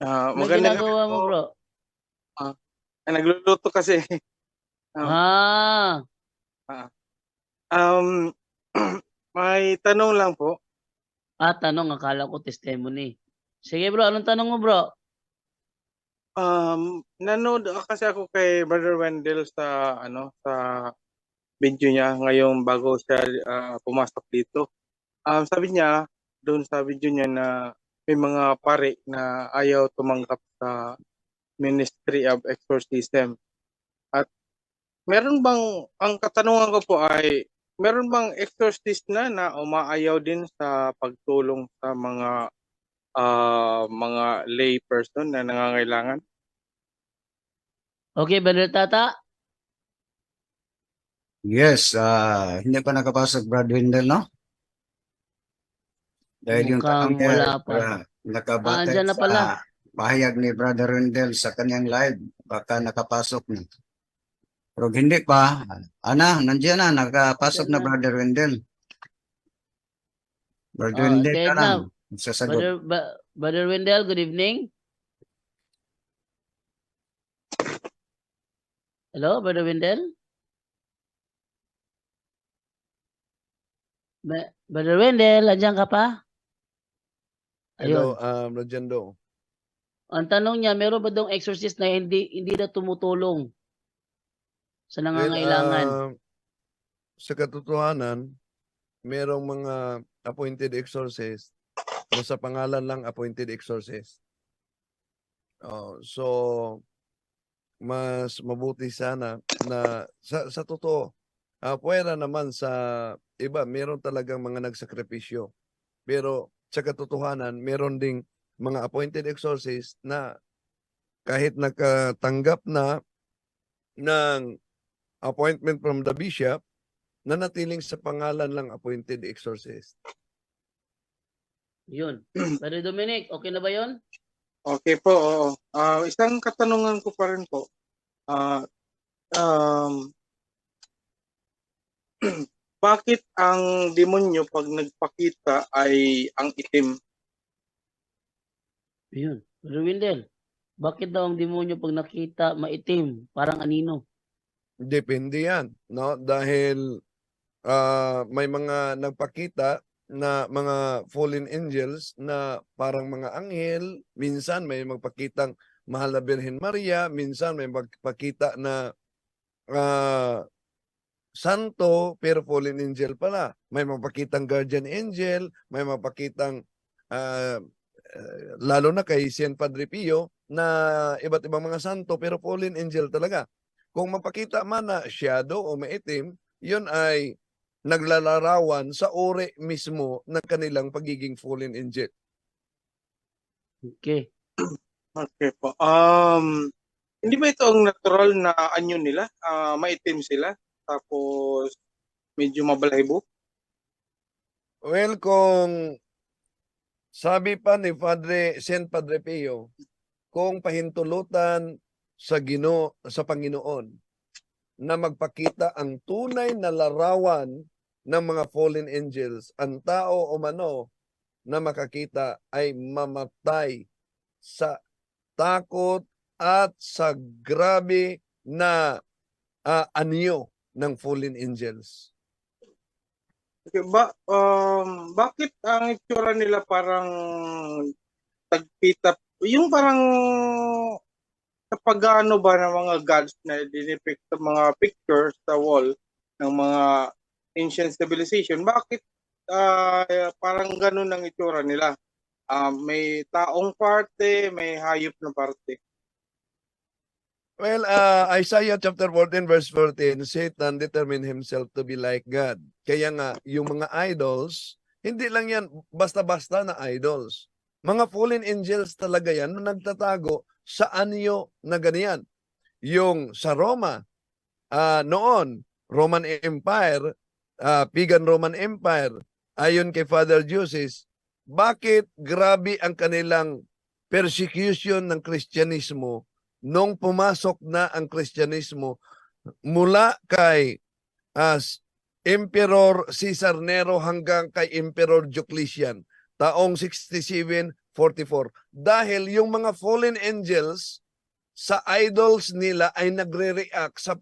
Ano Magandang gabi ginagawa mo, po. bro? Ah, Nagluluto kasi. Um, Ah, ah, um, may tanong lang po. tanong. Akala ko testimony. Sige, bro. Anong tanong mo, bro? Nanood kasi ako kay Brother Wendell sa sa video niya ngayong bago siya pumasok dito. Sabi niya doon sa video niya na may mga pare na ayaw tumanggap sa Ministry of Exorcism. At meron bang, ang katanungan ko po ay, meron bang exorcist na umaayaw din sa pagtulong sa mga lay person na nangangailangan? Okay, Brother Tata? Yes, hindi pa nakapasok Brad Windel, no? Dahil yung Mukhang tanong niya wala pa. nakabatay Andyan na sa pala. pahayag ni Brother Windel sa kanyang live, baka nakapasok na. Pero hindi pa, nandiyan na, nakapasok Andyan na na. Brother Windel. Brother Windel Sige, ka lang, Edna. sasagot. Brother Wendell, good evening. Hello, Brother Wendell? Brother Wendell, andyan ka pa? Hello, Ayun. Rajendo. Ang tanong niya, meron ba daw exorcist na hindi na tumutulong sa nangangailangan? Sa katotohanan, merong mga appointed exorcist na sa pangalan lang appointed exorcist. So, mas mabuti sana na sa totoo, puwera naman sa iba, meron talagang mga nagsakripisyo. Pero sa katotohanan, meron ding mga appointed exorcist na kahit nakatanggap na ng appointment from the bishop, nanatiling sa pangalan lang appointed exorcist. Yun. Brother Dominic, okay na ba yun? Okay po, oo. Isang katanungan ko pa rin po. Ah, um, Bakit ang demonyo pag nagpakita ay ang itim? Yun. Brother Wendell, bakit daw ang demonyo pag nakita maitim, parang anino? Depende yan, no? Dahil may mga nagpakita na mga fallen angels na parang mga anghel, minsan may magpakitang Mahal na Birhen Maria, minsan may magpakita na santo pero fallen angel pala. May magpakitang guardian angel, may magpakitang lalo na kay Saint Padre Pio na iba't ibang mga santo pero fallen angel talaga. Kung mapakita man na shadow o maitim, yun ay naglalarawan sa uri mismo ng kanilang pagiging fallen angel. Okay. Okay po. Hindi ba ito ang natural na anyo nila? Maitim sila, tapos medyo mabalahibo? Well, kung sabi pa ni Saint Padre Pio, kung pahintulutan sa Panginoon na magpakita ang tunay na larawan ng mga fallen angels, ang tao o mano na makakita ay mamatay sa takot at sa grabe na anyo ng fallen angels. Okay, bakit ang itsura nila parang tagpitap, yung parang kapag ano ba ng mga gods na dinipict sa mga pictures sa wall ng mga ancient civilization, bakit parang ganun ang itsura nila? May taong parte, may hayop na parte. Well, Isaiah chapter 14 verse 14, Satan determined himself to be like God. Kaya nga, yung mga idols, hindi lang yan basta-basta na idols. Mga fallen angels talaga yan na nagtatago sa anyo na ganyan. Yung sa Roma, noon, Roman Empire, pagan Roman Empire, ayon kay Father Jusis, bakit grabe ang kanilang persecution ng Kristyanismo nung pumasok na ang Kristyanismo mula kay Emperor Caesar Nero hanggang kay Emperor Diocletian taong 67 44. Dahil yung mga fallen angels sa idols nila ay nagre-react sa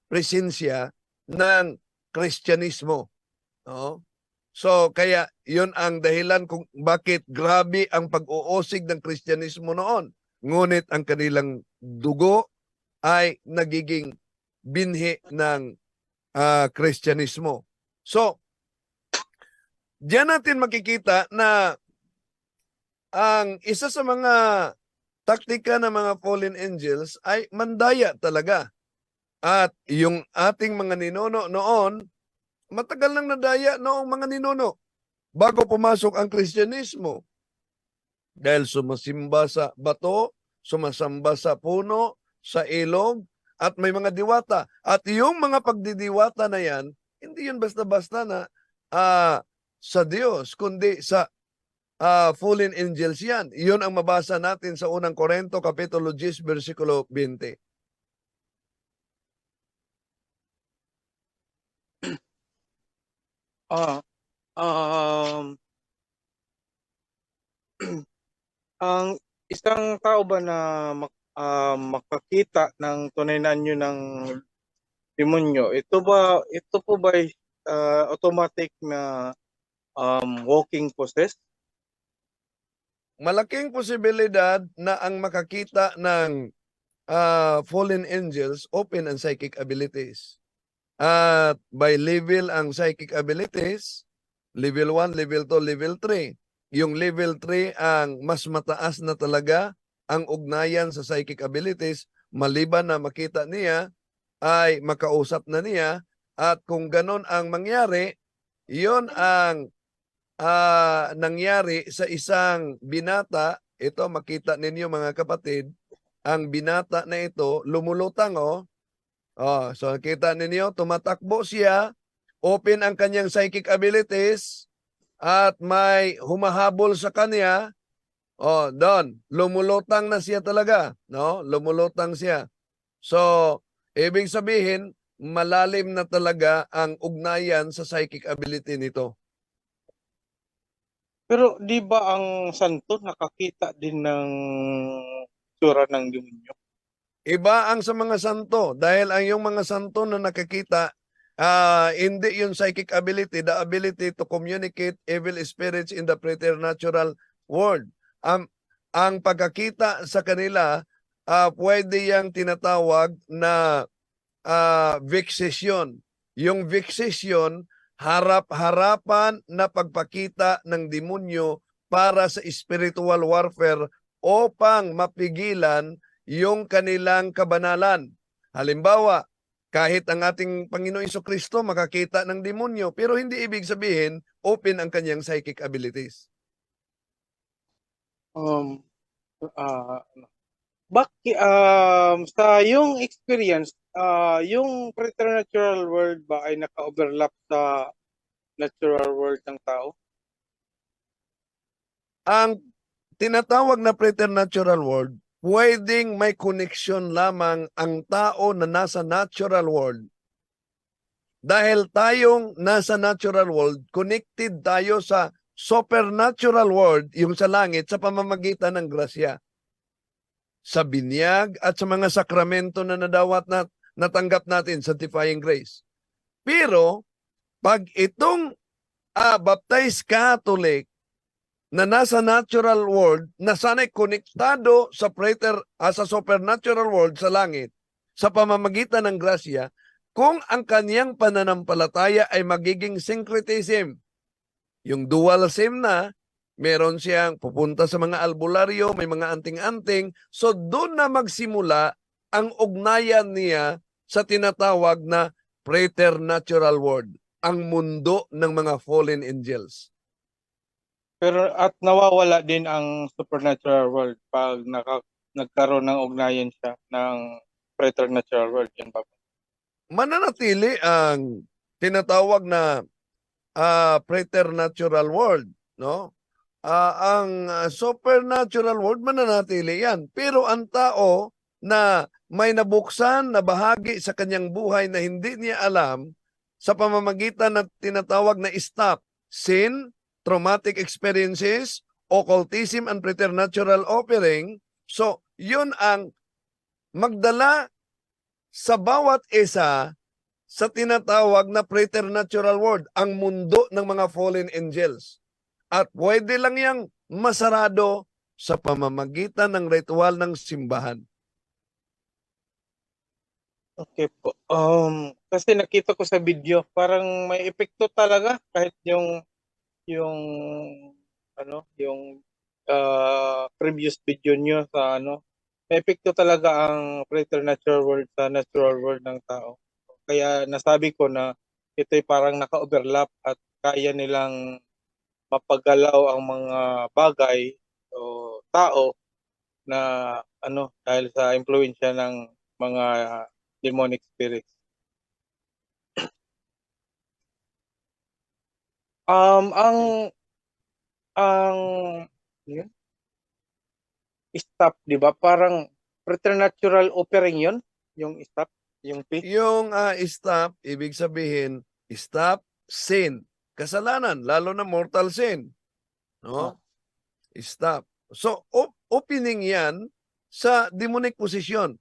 presensya ng Kristyanismo. No? So kaya yun ang dahilan kung bakit grabe ang pag-uusig ng Kristyanismo noon. Ngunit ang kanilang dugo ay nagiging binhi ng Kristyanismo. So, diyan natin makikita na ang isa sa mga taktika ng mga fallen angels ay mandaya talaga. At yung ating mga ninuno noon, matagal nang nadaya noong mga ninuno bago pumasok ang Kristyanismo. Dahil sumasimba sa bato, sumasamba sa puno, sa ilog, at may mga diwata. At yung mga pagdidiwata na yan, hindi yun basta-basta na sa Diyos, kundi sa fallen angels yan. Iyon ang mabasa natin sa unang Korinto, Kapitulo 10, versikulo 20. Ah, ang isang tao ba na makakita ng tunay na anyo ng demonyo, ito po ba ay, automatic na walking possessed? Malaking posibilidad na ang makakita ng fallen angels, open ang psychic abilities. At by level ang psychic abilities, level 1, level 2, level 3. Yung level 3 ang mas mataas na talaga ang ugnayan sa psychic abilities, maliban na makita niya ay makausap na niya, at kung ganon ang mangyari, yon ang nangyari sa isang binata. Ito makita ninyo mga kapatid, ang binata na ito lumulutang so kita ninyo, tumatakbo siya, open ang kanyang psychic abilities, at may humahabol sa kanya. Doon, lumulutang na siya talaga, no? Lumulutang siya. So, ibig sabihin, malalim na talaga ang ugnayan sa psychic ability nito. Pero di ba ang santo nakakita din ng tsura ng demonyo? Iba ang sa mga santo, dahil ang yung mga santo na nakakita, hindi yung psychic ability, the ability to communicate evil spirits in the preternatural world. Ang pagkakita sa kanila, pwede yang tinatawag na vexation. Yung vexation, harap-harapan na pagpakita ng demonyo para sa spiritual warfare upang mapigilan yung kanilang kabanalan. Halimbawa, kahit ang ating Panginoon Jesucristo makakita ng demonyo, pero hindi ibig sabihin open ang kanyang psychic abilities. Sa yung experience, yung preternatural world ba ay naka-overlap sa natural world ng tao? Ang tinatawag na preternatural world, pwedeng may connection lamang ang tao na nasa natural world. Dahil tayong nasa natural world, connected tayo sa supernatural world, yung sa langit, sa pamamagitan ng grasya. Sa binyag at sa mga sakramento na nadawat na natanggap natin, sanctifying grace. Pero, pag itong baptized Catholic na nasa natural world, na sana'y konektado sa sa supernatural world sa langit, sa pamamagitan ng grasya, kung ang kaniyang pananampalataya ay magiging syncretism, yung dual sim na, meron siyang pupunta sa mga albularyo, may mga anting-anting, so doon na magsimula ang ugnayan niya sa tinatawag na preternatural world, ang mundo ng mga fallen angels. Pero at nawawala din ang supernatural world pag nagkaroon ng ugnayan siya ng preternatural world. Yan ba? Mananatili ang tinatawag na preternatural world, no? Ang supernatural world mananatili yan. Pero ang tao na may nabuksan na bahagi sa kanyang buhay na hindi niya alam, sa pamamagitan ng tinatawag na stop, sin, traumatic experiences, occultism and preternatural offering. So, yun ang magdala sa bawat isa sa tinatawag na preternatural world, ang mundo ng mga fallen angels. At pwede lang yang masarado sa pamamagitan ng ritual ng simbahan. Okay po. Kasi nakita ko sa video, parang may epekto talaga kahit yung previous video niyo sa may epekto talaga ang preternatural world sa natural world ng tao. Kaya nasabi ko na ito'y parang naka-overlap at kaya nilang mapagalaw ang mga bagay o tao na dahil sa impluwensya ng mga demonic spirits. Ang yun, stop, 'di ba? Parang preternatural offering 'yon, yung stop, yung P. Yung stop, ibig sabihin, stop sin. Kasalanan, lalo na mortal sin. No? Stop. So, opening yan sa demonic possession.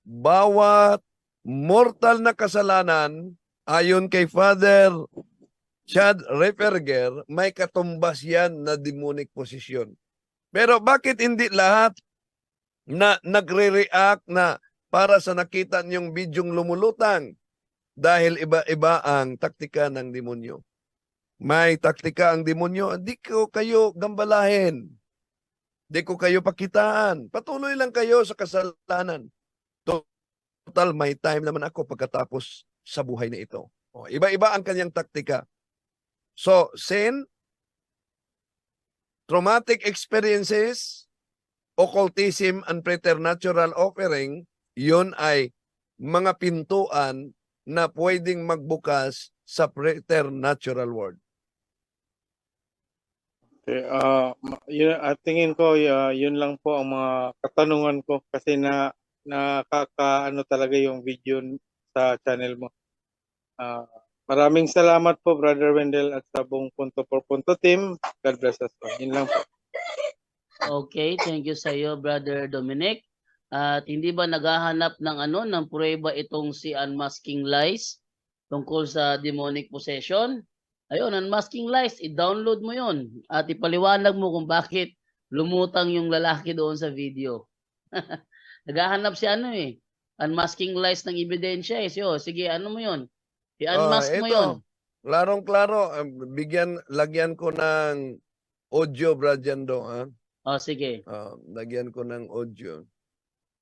Bawat mortal na kasalanan, ayon kay Father Chad Referger, may katumbas yan na demonic possession. Pero bakit hindi lahat na nagre-react na para sa nakita niyong bidyong lumulutang? Dahil iba-iba ang taktika ng demonyo. May taktika ang demonyo, di ko kayo gambalahin. Di ko kayo pakitaan. Patuloy lang kayo sa kasalanan. Total, may time naman ako pagkatapos sa buhay na ito. Iba-iba ang kanyang taktika. So, sin, traumatic experiences, occultism, and preternatural offering, yun ay mga pintuan na pwedeng magbukas sa preternatural world. Okay, tingin ko yun lang po ang mga katanungan ko kasi nakakaano talaga yung video sa channel mo. Maraming salamat po, Brother Wendell, at sa buong Punto por Punto team. God bless us po. Yun lang po. Okay, thank you sa iyo, Brother Dominic. At hindi ba naghahanap ng prueba itong si Unmasking Lies tungkol sa demonic possession? Ayun, Unmasking Lies, i-download mo 'yon at ipaliwanag mo kung bakit lumutang yung lalaki doon sa video. Naghahanap si Unmasking Lies ng ebidensya So, sige, mo 'yon? I-unmask mo 'yon. Klarong-klaro, lagyan ko ng audio, Brajando, ha? Sige. Lagyan ko ng audio.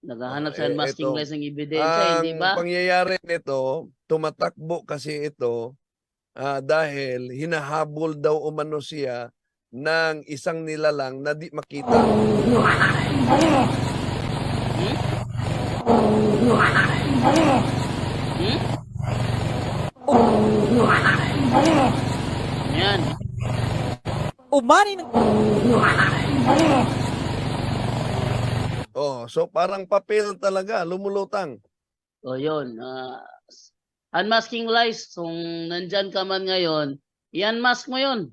Naghahanap sa Unmasking Lies ng ebidensya, hindi Ang ba? pangyayari nito, tumatakbo kasi ito dahil hinahabol daw umano siya ng isang nilalang na di makita. Yan. Umani ng... So parang papel talaga, lumulutang. Yun. Unmasking Lies, kung nandyan ka man ngayon, i-unmask mo yun.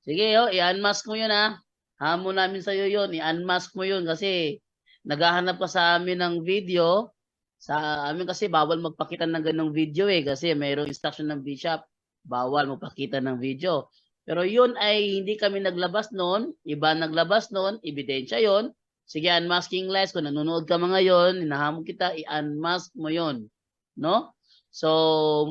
Sige, i-unmask mo yun Hamon namin sa'yo yun, i-unmask mo yun kasi naghahanap ka sa amin ng video. Sa amin kasi bawal magpakita ng ganong video kasi mayroong instruction ng bishop, bawal magpakita ng video. Pero yun ay hindi kami naglabas noon, iba naglabas noon, ebidensya yun. Sige, Unmasking Lies, kung nanonood ka mga yon, hinahamon kita, i-unmask mo yon, no? So,